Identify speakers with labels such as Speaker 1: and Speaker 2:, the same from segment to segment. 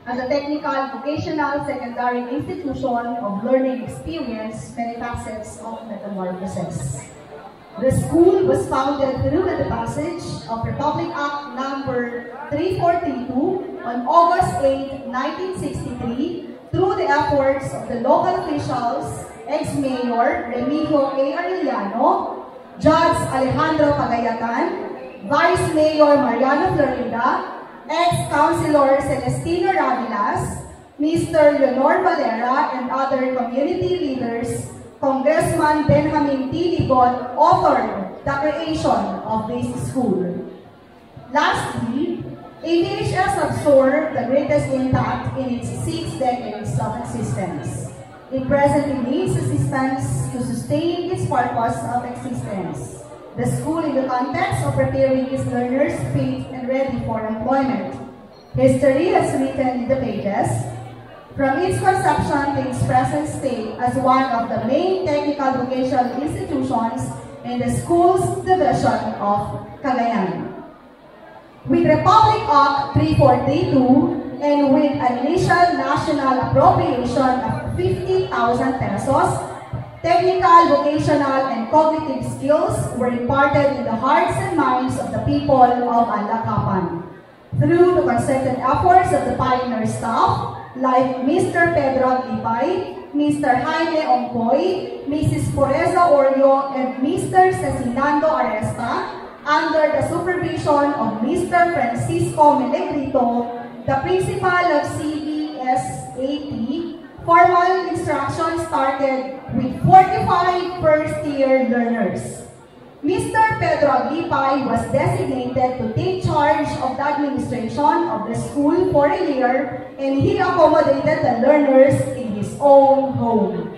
Speaker 1: as a technical, vocational, secondary institution of learning experience many facets of metamorphosis. The school was founded through the passage of Republic Act Number 3432 on August 8, 1963, through the efforts of the local officials, ex-mayor Remigio A. Arellano, Judge Alejandro Cagayatan, Vice Mayor Mariano Florida, ex-councilor Celestino Ravilas, Mr. Leonor Valera, and other community leaders. Congressman Benjamin T. Ligon authored the creation of this school. Lastly, AVHS absorbed the greatest impact in its 6 decades of existence. It presently needs assistance to sustain its purpose of existence. The school in the context of preparing its learners fit and ready for employment. History has written in the pages, from its conception to its present state as one of the main technical vocational institutions in the school's division of Cagayan. With Republic Act 3432 and with an initial national appropriation of 50,000 pesos, technical, vocational, and cognitive skills were imparted in the hearts and minds of the people of Alacapan. Through the concerted efforts of the pioneer staff, like Mr. Pedro Aglipay, Mr. Jaime Ongkoy, Mrs. Poreza Orio, and Mr. Cezinando Aresta, under the supervision of Mr. Francisco Melegrito, the principal of CBSAP, formal instruction started with 45 first-year learners. Mr. Pedro Aglipay was designated to take charge of the administration of the school for a year, and he accommodated the learners in his own home.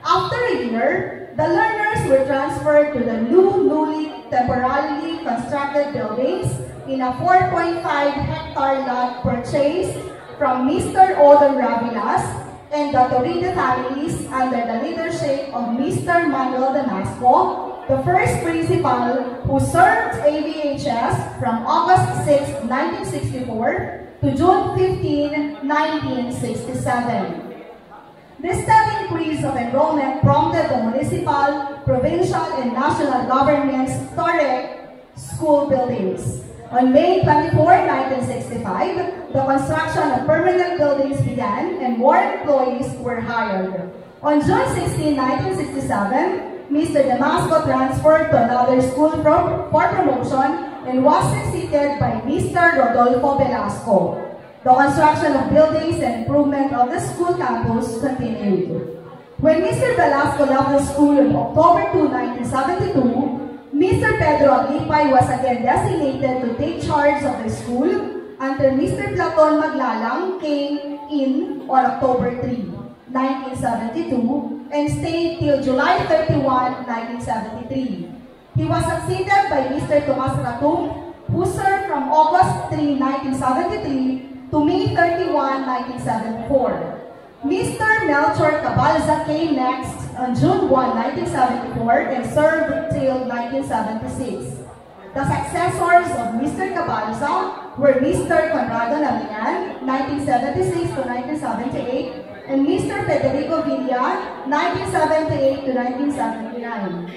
Speaker 1: After a year, the learners were transferred to the newly temporarily constructed buildings in a 4.5-hectare lot purchased from Mr. Odon Ravilas and the Torride families under the leadership of Mr. Manuel Danasco, the first principal who served AVHS from August 6, 1964 to June 15, 1967. The steady increase of enrollment prompted the municipal, provincial, and national governments to erect school buildings. On May 24, 1965, the construction of permanent buildings began and more employees were hired. On June 16, 1967, Mr. Damasco transferred to another school for promotion and was succeeded by Mr. Rodolfo Velasco. The construction of buildings and improvement of the school campus continued. When Mr. Velasco left the school on October 2, 1972, Mr. Pedro Aglipay was again designated to take charge of the school until Mr. Platon Maglalang came in on October 3, 1972, and stayed till July 31, 1973. He was succeeded by Mr. Tomas Ratum, who served from August 3, 1973 to May 31, 1974. Mr. Melchor Cabalza came next on June 1, 1974 and served till 1976. The successors of Mr. Cabalza were Mr. Conrado Namian, 1976 to 1978, and Mr. Federico Villa, 1978 to 1979.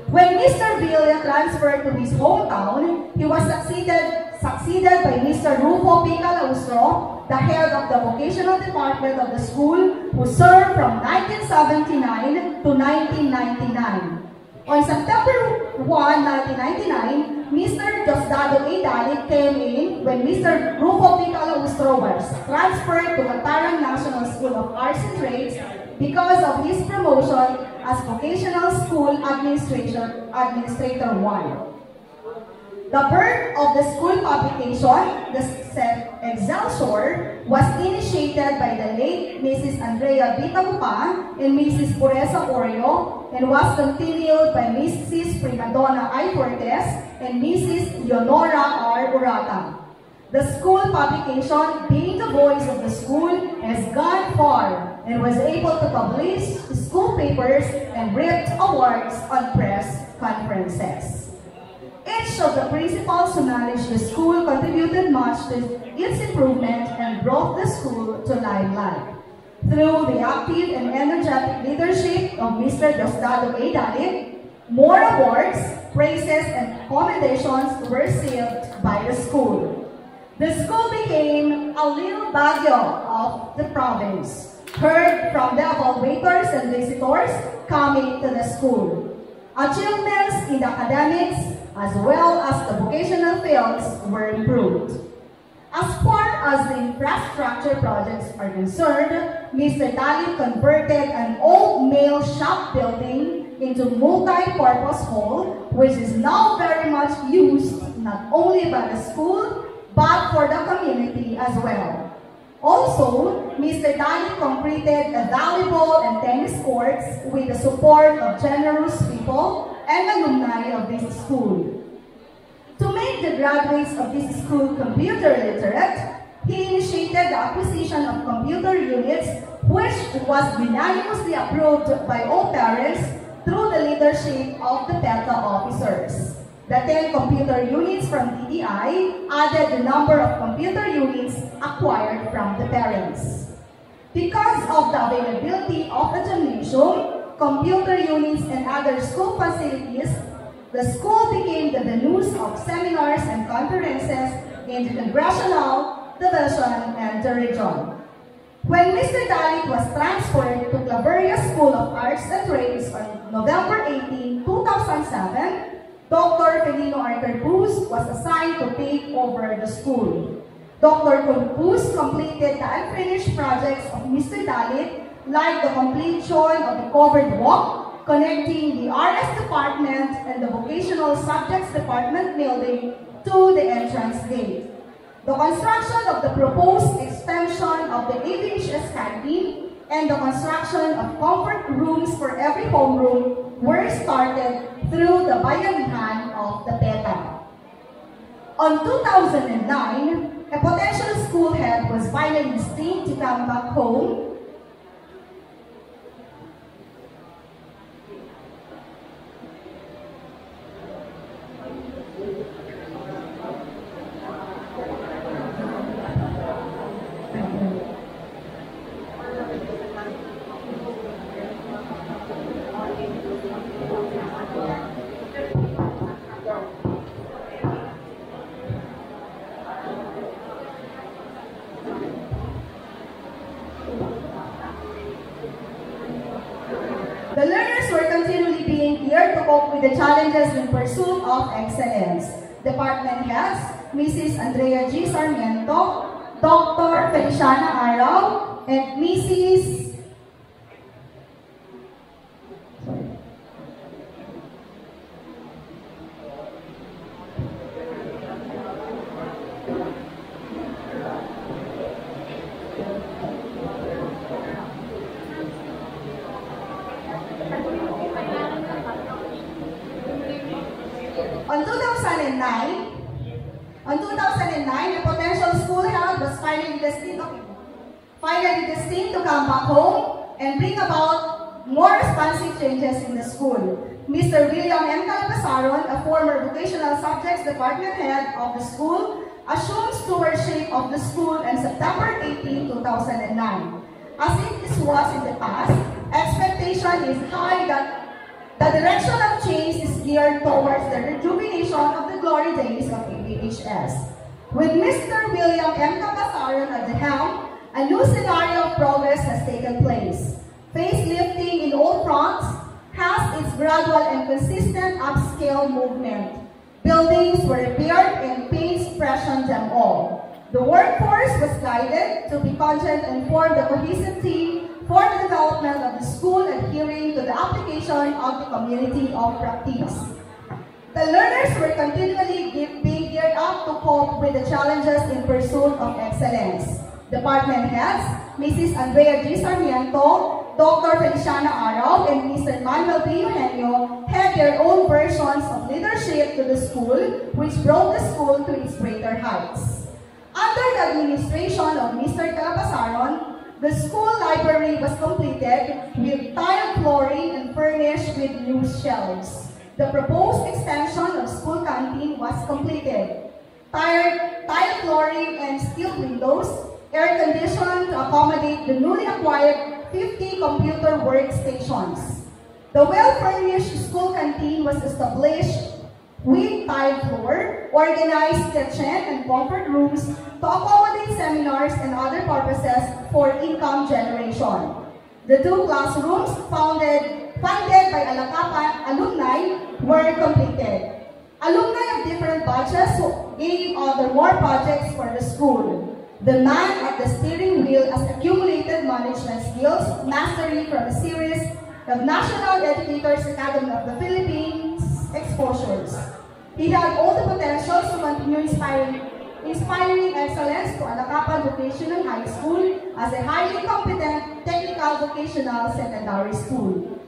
Speaker 1: When Mr. Villa transferred to his hometown, he was succeeded by Mr. Rufo P. Calaustro, the head of the vocational department of the school, who served from 1979 to 1999. On September 1, 1999, Mr. Diosdado A. Dalit came in when Mr. Rufo P. Calaustro was transferred to Catarang National School of Arts and Trades because of his promotion as Vocational School Administrator 1. The birth of the school publication, the Excelsior, was initiated by the late Mrs. Andrea Vitagupa and Mrs. Poreza Orio and was continued by Mrs. Primadonna I. Cortez and Mrs. Leonora R. Urata. The school publication, being the voice of the school, has gone far and was able to publish school papers and reaped awards on press conferences. Each of the principals who managed the school contributed much to its improvement and and brought the school to limelight. Through the active and energetic leadership of Mr. Diosdado A. Dalit, more awards, praises, and commendations were received by the school. The school became a little Baguio of the province, heard from the evaluators and visitors coming to the school. Achievements in the academics as well as the vocational fields were improved. As far as the infrastructure projects are concerned, Mr. Dalit converted an old mail shop building into multi-purpose hall, which is now very much used not only by the school, but for the community as well. Also, Mr. Dalit completed a volleyball and tennis courts with the support of generous people and alumni of this school. To make the graduates of this school computer literate, he initiated the acquisition of computer units, which was unanimously approved by all parents through the leadership of the PETA officers. The 10 computer units from DTI added the number of computer units acquired from the parents. Because of the availability of the gymnasium, computer units, and other school facilities, the school became the venues of seminars and conferences in the congressional, division, and the region. When Mr. Dalit was transferred to Claveria School of Arts and Trades on November 18, 2007, Dr. Felino Arcarbuz was assigned to take over the school. Dr. Arcarbuz completed the unfinished projects of Mr. Dalit, like the completion of the covered walk, connecting the RS department and the vocational subjects department building to the entrance gate. The construction of the proposed extension of the AVHS canteen and the construction of comfort rooms for every homeroom were started through the bayanihan of the PETA. On 2009, a potential school head was finally destined to come back home. The learners were continually being geared to cope with the challenges in pursuit of excellence. Department heads, Mrs. Andrea G. Sarmiento, Dr. Feliciana Araw, and Mrs. On 2009, a potential school head was finally destined to come back home and bring about more responsive changes in the school. Mr. William M. Calapasaron, a former vocational subjects department head of the school, assumed stewardship of the school on September 18, 2009. As it was in the past, expectation is high that the direction of change is geared towards the rejuvenation of the glory days of AVHS. With Mr. William M. Calapasaron at the helm, a new scenario of progress has taken place. Facelifting in all fronts has its gradual and consistent upscale movement. Buildings were repaired and paints freshened them all. The workforce was guided to be content and form the cohesive team for the development of the school, adhering to the application of the community of practice. The learners were continually being geared up to cope with the challenges in pursuit of excellence. Department heads, Mrs. Andrea G. Sarmiento, Dr. Feliciana Araw, and Mr. Manuel B. Eugenio had their own versions of leadership to the school, which brought the school to its greater heights. Under the administration of Mr. Calapasaron, the school library was completed with tile flooring and furnished with new shelves. The proposed extension of school canteen was completed. Tile flooring and steel windows, air-conditioned to accommodate the newly acquired 50 computer workstations. The well-furnished school canteen was established with tiled floor, organized kitchen and comfort rooms to accommodate seminars and other purposes for income generation. The 2 classrooms funded by Alacapa alumni were completed. Alumni of different batches gave other more projects for the school. The man at the steering wheel has accumulated management skills, mastery from a series of National Educators Academy of the Philippines exposures. He had all the potentials to continue inspiring excellence to Alacapa Vocational High School as a highly competent technical vocational secondary school.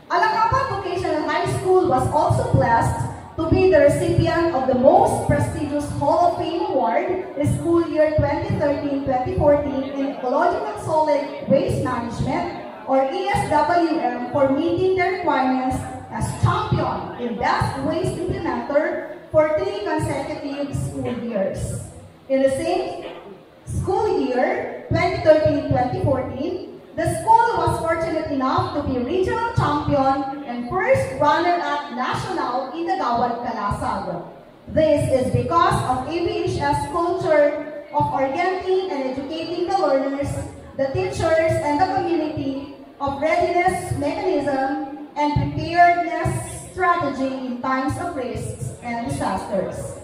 Speaker 1: Alacapa Vocational High School was also blessed to be the recipient of the most prestigious Hall of Fame Award in school year 2013-2014 in Ecological Solid Waste Management, or ESWM, for meeting the requirements as champion in Best Waste Implementer for 3 consecutive school years. In the same school year, 2013-2014, the school was fortunate enough to be regional champion and first runner-up national in the Gawad Kalasag. This is because of ABHS culture of orienting and educating the learners, the teachers, and the community of readiness mechanism and preparedness strategy in times of risks and disasters.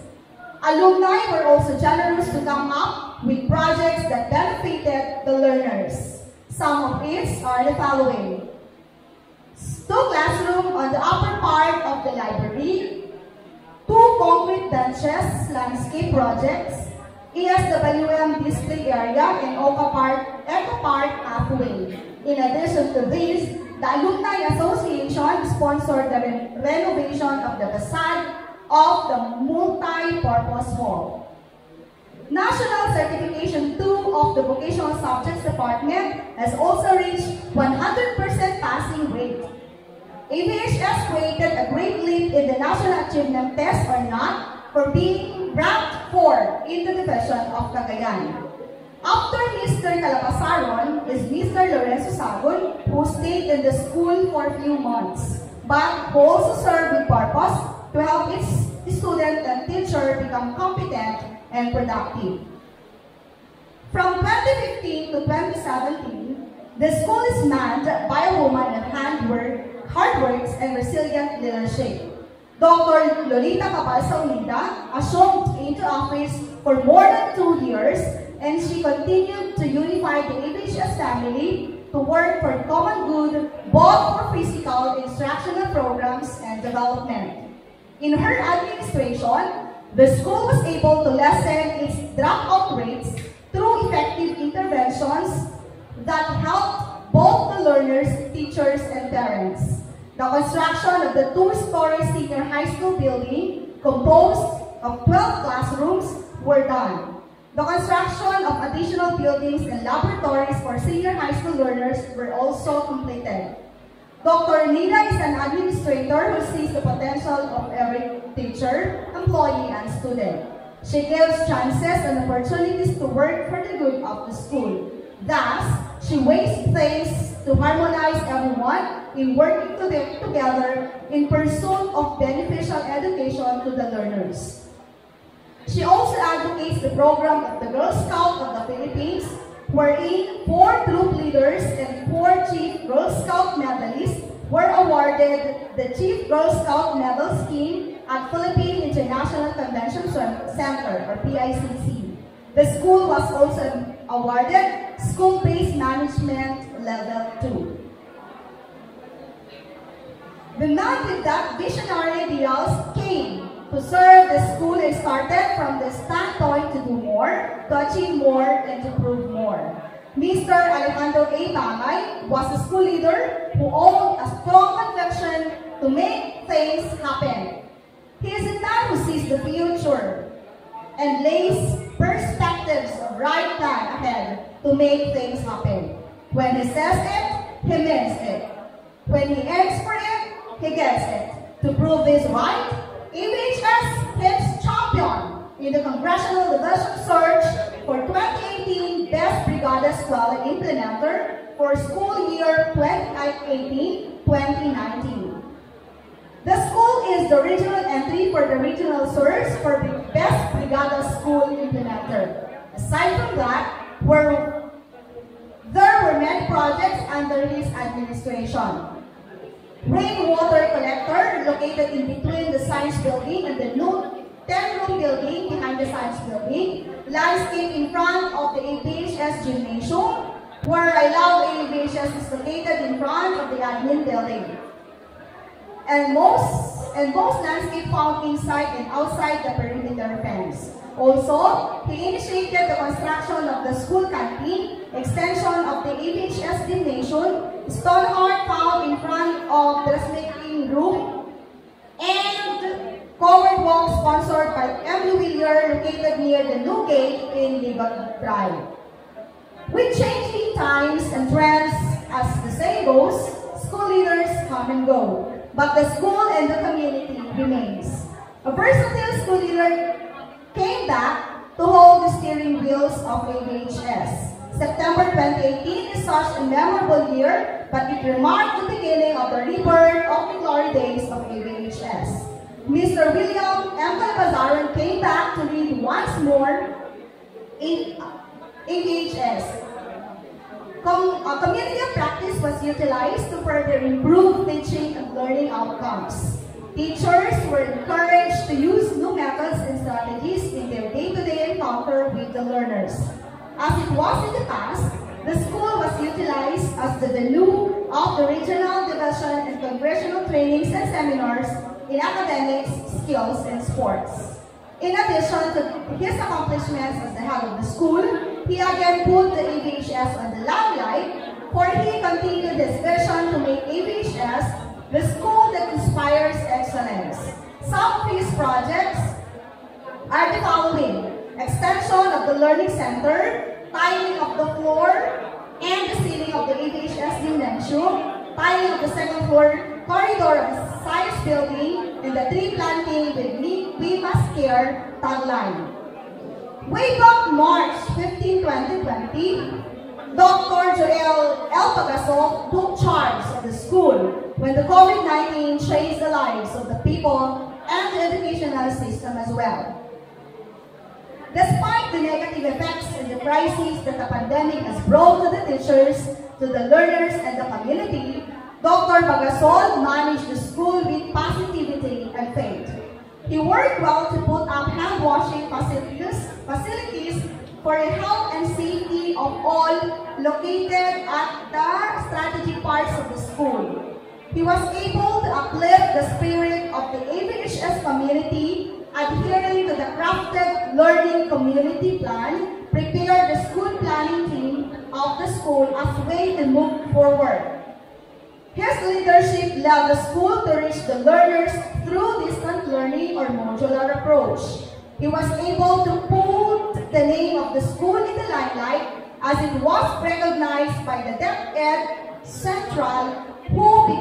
Speaker 1: Alumni were also generous to come up with projects that benefited the learners. Some of these are the following: 2 classrooms on the upper part of the library, 2 concrete benches, landscape projects, ESWM display area, and Eco Park pathway. In addition to these, the Alumni Association sponsored the renovation of the facade of the multi-purpose hall. National Certification 2 of the Vocational Subjects Department has also reached 100% passing rate. ABHS created a great leap in the National Achievement Test or not for being ranked 4 in the division of Cagayan. After Mr. Calapasaron is Mr. Lorenzo Sagon, who stayed in the school for a few months, but who also served with purpose to help its student and teacher become competent and productive. From 2015 to 2017, the school is manned by a woman of hard works, and resilient leadership. Dr. Lolita Cabalsa Unida assumed into office for more than 2 years, and she continued to unify the ABHS family to work for common good, both for physical instructional programs and development. In her administration, the school was able to lessen its dropout rates through effective interventions that helped both the learners, teachers, and parents. The construction of the 2-story senior high school building, composed of 12 classrooms, were done. The construction of additional buildings and laboratories for senior high school learners were also completed. Dr. Nida is an administrator who sees the potential of every teacher, employee, and student. She gives chances and opportunities to work for the good of the school. Thus, she weighs things to harmonize everyone in working together in pursuit of beneficial education to the learners. She also advocates the program of the Girl Scout of the Philippines, wherein 4 troop leaders and 4 Chief Girl Scout medalists were awarded the Chief Girl Scout Medal Scheme at Philippine International Convention Center, or PICC. The school was also awarded School-Based Management Level 2. The man with that visionary ideals came to serve the school and started from the standpoint to do more, to achieve more, and to prove more. Mr. Alejandro A. Bangay was a school leader who owned a strong conviction to make things happen. He is a man who sees the future and lays perspectives of right time ahead to make things happen. When he says it, he means it. When he aims for it, he gets it. To prove this right, ABHS hits champion in the Congressional Division Search for 2018 Best Brigada Eskwela Implementer for school year 2018-2019. The school is the regional entry for the regional search for the Best Brigada School Implementer. Aside from that, there were many projects under his administration. Rainwater collector located in between the Science Building and the new 10-room building behind the Science Building. Landscape in front of the ABHS Gymnasium, where I Love ABHS is located in front of the admin building. And most landscape found inside and outside the perimeter fence. Also, he initiated the construction of the school canteen, extension of the ABHS Gymnasium, stone heart found in front of the sleeping room, and covered walk sponsored by M. Villar located near the new gate in Ligot Drive. With changing times and trends, as the saying goes, school leaders come and go, but the school and the community remains. A versatile school leader came back to hold the steering wheels of ABHS. September 2018 is such a memorable year, but it remarked the beginning of the rebirth of the glory days of ABHS. Mr. William M. Calbazaran came back to lead once more in ABHS. Community of practice was utilized to further improve teaching and learning outcomes. Teachers were encouraged to use new methods and strategies in their day-to-day encounter with the learners. As it was in the past, the school was utilized as the venue of the regional division and congressional trainings and seminars in academics, skills, and sports. In addition to his accomplishments as the head of the school, he again put the ABHS on the limelight, for he continued his vision to make ABHS the school that inspires excellence. Some of his projects are the following: extension of the Learning Center, tiling of the floor and the ceiling of the ABHS Gymnasium, tiling of the second floor corridor of the Science Building, and the tree planting with We Must Care tagline. Way back March 15, 2020, Dr. Joel L. Pagasol took charge of the school when the COVID-19 changed the lives of the people and the educational system as well. Despite the negative effects and the crises that the pandemic has brought to the teachers, to the learners, and the community, Dr. Pagasol managed the school with positivity and faith. He worked well to put up hand-washing facilities for the health and safety of all located at the strategic parts of the school. He was able to uplift the spirit of the ABHS community, adhering to the crafted learning community plan, prepare the school planning team of the school as a way to move forward. His leadership led the school to reach the learners through distant learning or modular approach. He was able to put the name of the school in the limelight as it was recognized by the DepEd Central, through the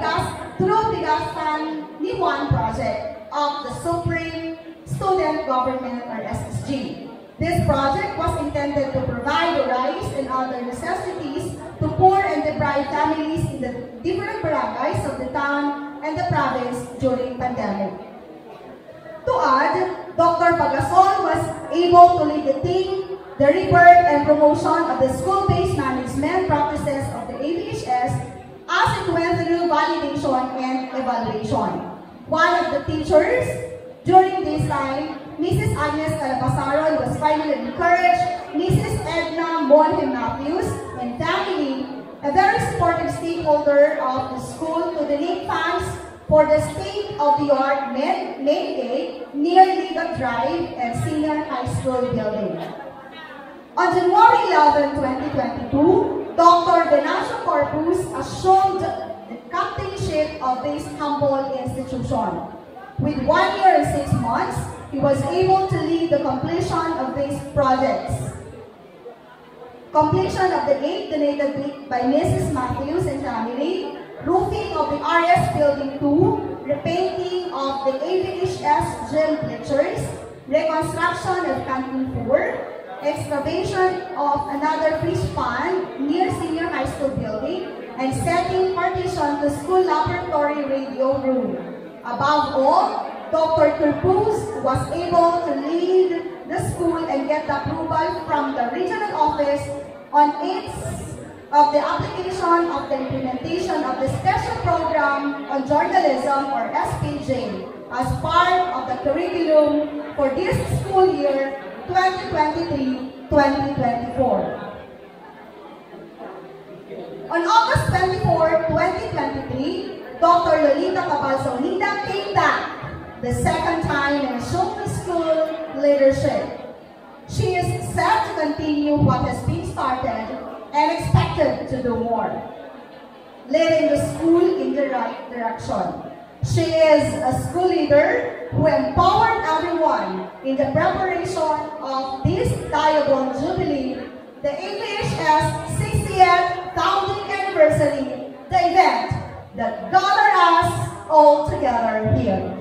Speaker 1: Gaston Nijuan project of the Supreme Student Government or SSG. This project was intended to provide the rice and other necessities to poor and deprived families in the different barangays of the town and the province during pandemic. To add, Dr. Pagasol was able to lead the team, the rebirth and promotion of the school-based management practices of the ABHS as it went through validation and evaluation. One of the teachers during this time, Mrs. Agnes Calapasaron, was finally encouraged, Mrs. Edna Monhem Matthews and family, a very supportive stakeholder of the school, to donate funds for the state-of-the-art main gate near Ligot Drive and Senior High School building. On January 11, 2022, Dr. Venancio Corpus assumed the captainship of this humble institution. With 1 year and 6 months, he was able to lead the completion of these projects. Completion of the gate donated by Mrs. Matthews and family, roofing of the RS Building 2, repainting of the ABHS gym bleachers, reconstruction of Canteen 4, excavation of another fish pond near senior high school building, and setting partition to school laboratory radio room. Above all, Dr. Turpuz was able to lead the school and get the approval from the regional office on its of the application of the implementation of the special program on journalism, or SPJ, as part of the curriculum for this school year 2023-2024. On August 24, 2023, Dr. Lolita Cabalsonida came back the second time and showed the school leadership. She is set to continue what has been started and expected to do more, leading the school in the right direction. She is a school leader who empowered everyone in the preparation of this Diagon Jubilee, the APHS 60th founding anniversary, the event that gathered us all together here.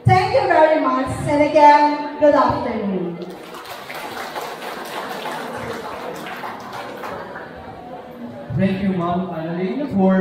Speaker 1: Thank you very much, and again, good afternoon.
Speaker 2: Thank you, Ma'am Annalyn, for